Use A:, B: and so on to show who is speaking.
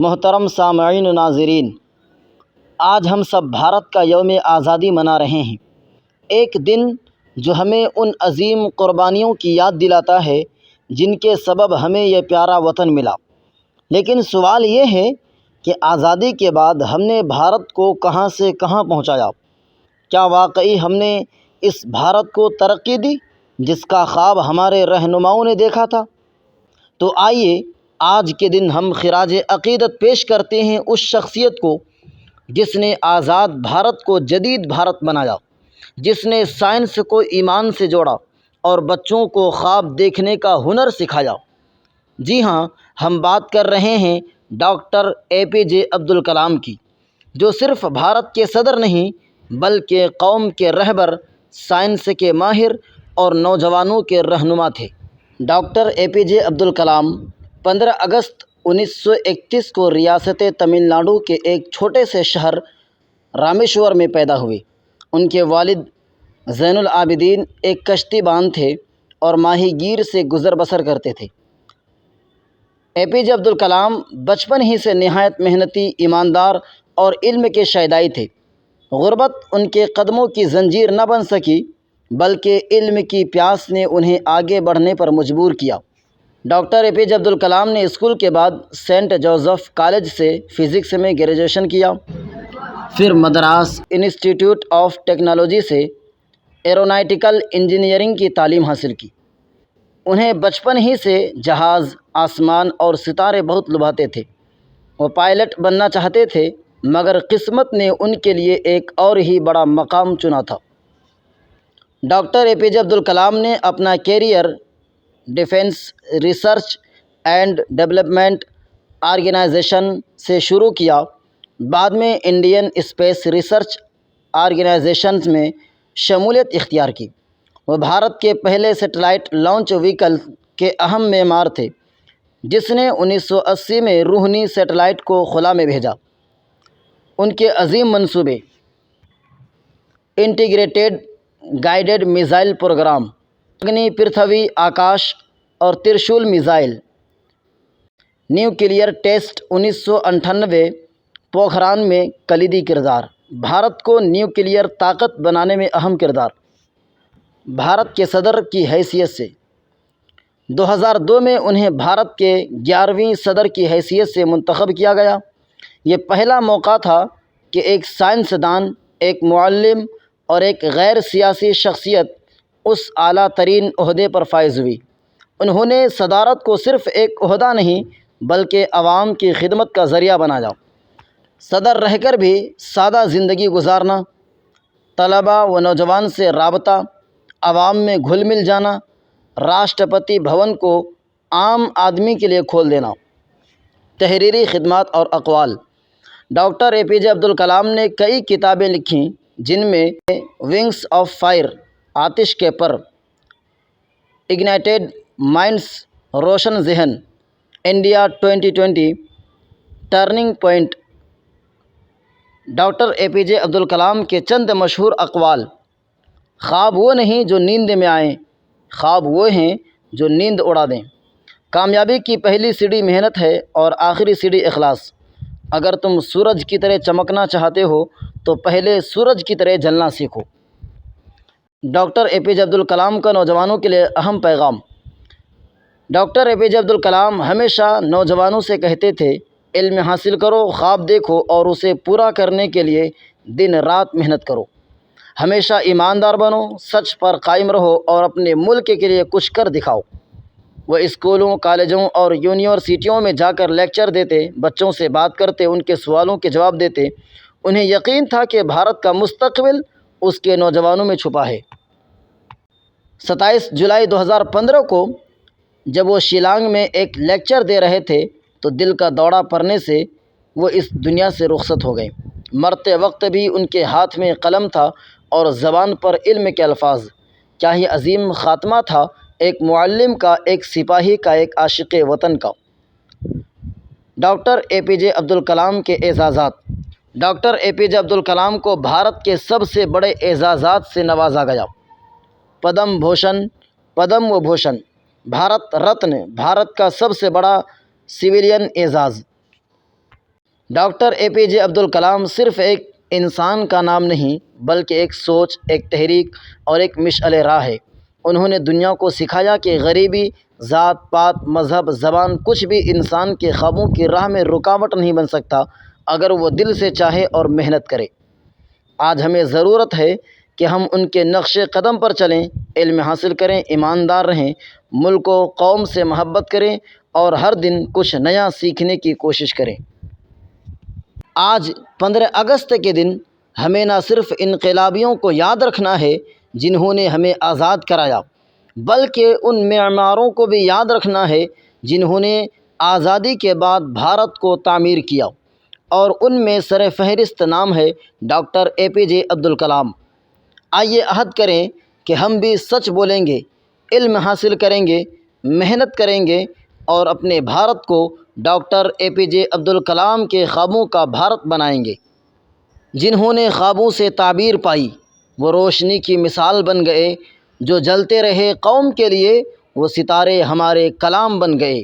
A: محترم سامعین و ناظرین، آج ہم سب بھارت کا یوم آزادی منا رہے ہیں۔ ایک دن جو ہمیں ان عظیم قربانیوں کی یاد دلاتا ہے جن کے سبب ہمیں یہ پیارا وطن ملا۔ لیکن سوال یہ ہے کہ آزادی کے بعد ہم نے بھارت کو کہاں سے کہاں پہنچایا؟ کیا واقعی ہم نے اس بھارت کو ترقی دی جس کا خواب ہمارے رہنماؤں نے دیکھا تھا؟ تو آئیے آج کے دن ہم خراج عقیدت پیش کرتے ہیں اس شخصیت کو جس نے آزاد بھارت کو جدید بھارت بنایا، جس نے سائنس کو ایمان سے جوڑا اور بچوں کو خواب دیکھنے کا ہنر سکھایا۔ جی ہاں، ہم بات کر رہے ہیں doctor A P J Abdul Kalam کی، جو صرف بھارت کے صدر نہیں بلکہ قوم کے رہبر، سائنس کے ماہر اور نوجوانوں کے رہنما تھے۔ Doctor A P J Abdul Kalam 15 اگست 1931 کو ریاست تمل ناڈو کے ایک چھوٹے سے شہر رامیشور میں پیدا ہوئے۔ ان کے والد زین العابدین ایک کشتی باز تھے اور ماہی گیر سے گزر بسر کرتے تھے۔ اے پی جے عبدالکلام بچپن ہی سے نہایت محنتی، ایماندار اور علم کے شیدائی تھے۔ غربت ان کے قدموں کی زنجیر نہ بن سکی بلکہ علم کی پیاس نے انہیں آگے بڑھنے پر مجبور کیا۔ Doctor A P J Abdul Kalam نے اسکول کے بعد سینٹ جوزف کالج سے فزکس میں گریجویشن کیا، پھر مدراس انسٹی ٹیوٹ آف ٹیکنالوجی سے ایروناٹیکل انجینئرنگ کی تعلیم حاصل کی۔ انہیں بچپن ہی سے جہاز، آسمان اور ستارے بہت لبھاتے تھے۔ وہ پائلٹ بننا چاہتے تھے مگر قسمت نے ان کے لیے ایک اور ہی بڑا مقام چنا تھا۔ Doctor A P J Abdul Kalam نے اپنا career Defence Research and Development Organisation سے شروع کیا، بعد میں انڈین اسپیس ریسرچ آرگنائزیشن میں شمولیت اختیار کی۔ وہ بھارت کے پہلے سیٹلائٹ لانچ وہیکل کے اہم معمار تھے جس نے 1980 میں روہنی سیٹلائٹ کو خلا میں بھیجا۔ ان کے عظیم منصوبے integrated guided missile programme, Agni Prithvi Akash اور Trishul missile, nuclear test 1998 Pokhran میں کلیدی کردار، بھارت کو نیوکلیئر طاقت بنانے میں اہم کردار۔ بھارت کے صدر کی حیثیت سے 2002 میں انہیں بھارت کے 11ویں صدر کی حیثیت سے منتخب کیا گیا۔ یہ پہلا موقع تھا کہ ایک سائنسدان، ایک معلم اور ایک غیر سیاسی شخصیت اس اعلیٰ ترین عہدے پر فائز ہوئی۔ انہوں نے صدارت کو صرف ایک عہدہ نہیں بلکہ عوام کی خدمت کا ذریعہ بنایا۔ صدر رہ کر بھی سادہ زندگی گزارنا، طلباء و نوجوان سے رابطہ، عوام میں گھل مل جانا، راشٹرپتی بھون کو عام آدمی کے لیے کھول دینا۔ تحریری خدمات اور اقوال: doctor A P J Abdul Kalam نے کئی کتابیں لکھیں جن میں ونگس آف فائر، آتش کے پر، اگنائٹڈ مائنڈس، روشن ذہن، India 2020، turning point. Doctor A P J Abdul Kalam کے چند مشہور اقوال: خواب وہ نہیں جو نیند میں آئیں، خواب وہ ہیں جو نیند اڑا دیں۔ کامیابی کی پہلی سیڑھی محنت ہے اور آخری سیڑھی اخلاص۔ اگر تم سورج کی طرح چمکنا چاہتے ہو تو پہلے سورج کی طرح جلنا سیکھو۔ Doctor A P J Abdul Kalam کا نوجوانوں کے لیے اہم پیغام: doctor A P J Abdul Kalam ہمیشہ نوجوانوں سے کہتے تھے، علم حاصل کرو، خواب دیکھو اور اسے پورا کرنے کے لیے دن رات محنت کرو۔ ہمیشہ ایماندار بنو، سچ پر قائم رہو اور اپنے ملک کے لیے کچھ کر دکھاؤ۔ وہ اسکولوں، کالجوں اور یونیورسٹیوں میں جا کر لیکچر دیتے، بچوں سے بات کرتے، ان کے سوالوں کے جواب دیتے۔ انہیں یقین تھا کہ بھارت کا مستقبل اس کے نوجوانوں میں چھپا ہے۔ 27 جولائی 2015 کو جب وہ شیلانگ میں ایک لیکچر دے رہے تھے تو دل کا دورہ پڑنے سے وہ اس دنیا سے رخصت ہو گئے۔ مرتے وقت بھی ان کے ہاتھ میں قلم تھا اور زبان پر علم کے الفاظ۔ کیا ہی عظیم خاتمہ تھا، ایک معلم کا، ایک سپاہی کا، ایک عاشق وطن کا۔ Doctor A P J Abdul Kalam کے اعزازات: doctor A P J Abdul Kalam کو بھارت کے سب سے بڑے اعزازات سے نوازا گیا۔ پدم بھوشن، پدم وبھوشن، بھارت رتن، بھارت کا سب سے بڑا سویلین اعزاز۔ Doctor A P J Abdul Kalam صرف ایک انسان کا نام نہیں بلکہ ایک سوچ، ایک تحریک اور ایک مشعل راہ ہے۔ انہوں نے دنیا کو سکھایا کہ غریبی، ذات پات، مذہب، زبان کچھ بھی انسان کے خوابوں کی راہ میں رکاوٹ نہیں بن سکتا اگر وہ دل سے چاہے اور محنت کرے۔ آج ہمیں ضرورت ہے کہ ہم ان کے نقش قدم پر چلیں، علم حاصل کریں، ایماندار رہیں، ملک و قوم سے محبت کریں اور ہر دن کچھ نیا سیکھنے کی کوشش کریں۔ آج 15 اگست کے دن ہمیں نہ صرف انقلابیوں کو یاد رکھنا ہے جنہوں نے ہمیں آزاد کرایا، بلکہ ان معماروں کو بھی یاد رکھنا ہے جنہوں نے آزادی کے بعد بھارت کو تعمیر کیا، اور ان میں سر فہرست نام ہے doctor A P J Abdul Kalam. آئیے عہد کریں کہ ہم بھی سچ بولیں گے، علم حاصل کریں گے، محنت کریں گے اور اپنے بھارت کو doctor A P J Abdul Kalam کے خوابوں کا بھارت بنائیں گے۔ جنہوں نے خوابوں سے تعبیر پائی وہ روشنی کی مثال بن گئے، جو جلتے رہے قوم کے لیے وہ ستارے ہمارے کلام بن گئے۔